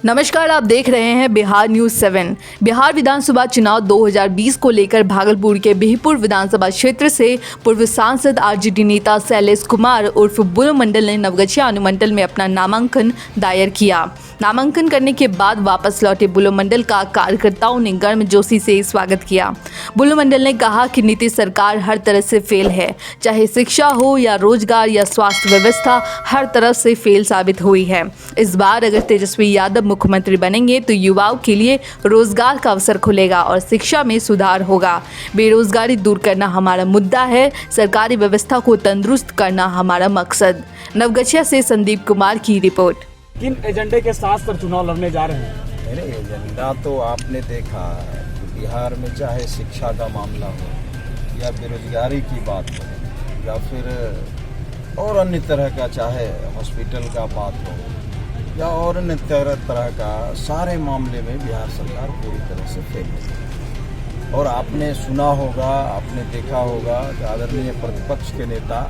नमस्कार, आप देख रहे हैं बिहार न्यूज 7। बिहार विधानसभा चुनाव 2020 को लेकर भागलपुर के बिहपुर विधानसभा क्षेत्र से पूर्व सांसद आरजेडी नेता शैलेश कुमार उर्फ बुलो मंडल ने नवगछिया अनुमंडल में अपना नामांकन दायर किया। नामांकन करने के बाद वापस लौटे बुलो मंडल का कार्यकर्ताओं ने गर्मजोशी से स्वागत किया। बुलो मंडल ने कहा कि नीतीश सरकार हर तरह से फेल है, चाहे शिक्षा हो या रोजगार या स्वास्थ्य व्यवस्था, हर तरफ से फेल साबित हुई है। इस बार अगर तेजस्वी यादव मुख्यमंत्री बनेंगे तो युवाओं के लिए रोजगार का अवसर खुलेगा और शिक्षा में सुधार होगा। बेरोजगारी दूर करना हमारा मुद्दा है, सरकारी व्यवस्था को तंदुरुस्त करना हमारा मकसद। नवगछिया से संदीप कुमार की रिपोर्ट। किन एजेंडे के साथ सर चुनाव लड़ने जा रहे हैं? मेरे एजेंडा तो आपने देखा कि बिहार में चाहे शिक्षा का मामला हो या बेरोजगारी की बात हो या फिर और अन्य तरह का, चाहे हॉस्पिटल का बात हो या और अन्य तरह का, सारे मामले में बिहार सरकार पूरी तरह से फेल है। और आपने सुना होगा, आपने देखा होगा कि आदरणीय प्रतिपक्ष के नेता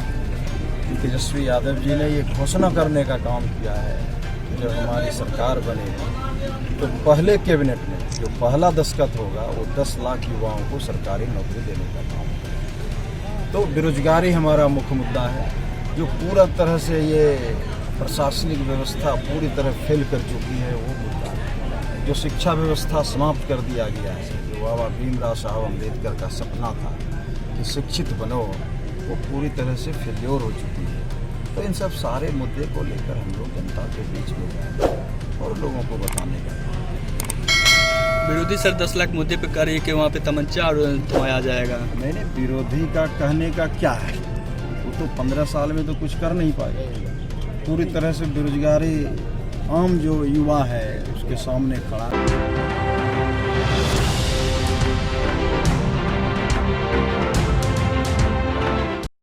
तेजस्वी यादव जी ने ये घोषणा करने का काम किया है कि जब हमारी सरकार बनेगी तो पहले कैबिनेट में जो पहला दस्तखत होगा वो 10 लाख युवाओं को सरकारी नौकरी देने का काम है। तो बेरोजगारी हमारा मुख्य मुद्दा है, जो पूरा तरह से ये प्रशासनिक व्यवस्था पूरी तरह फेल कर चुकी है वो मुद्दा है। जो शिक्षा व्यवस्था समाप्त कर दिया गया है, जो बाबा भीमराव साहब अम्बेडकर का सपना था कि शिक्षित बनो, वो पूरी तरह से फेल्योर हो चुकी है। तो इन सब सारे मुद्दे को लेकर हम लोग जनता के बीच में जाएंगे और लोगों को बताने का। विरोधी सर 10 लाख मुद्दे पे कह रही है कि वहाँ पे तमंचा और थमाया जाएगा। मैंने विरोधी का कहने का क्या है, वो तो 15 साल में तो कुछ कर नहीं पाएगा। पूरी तरह से बेरोजगारी आम जो युवा है उसके सामने खड़ा है।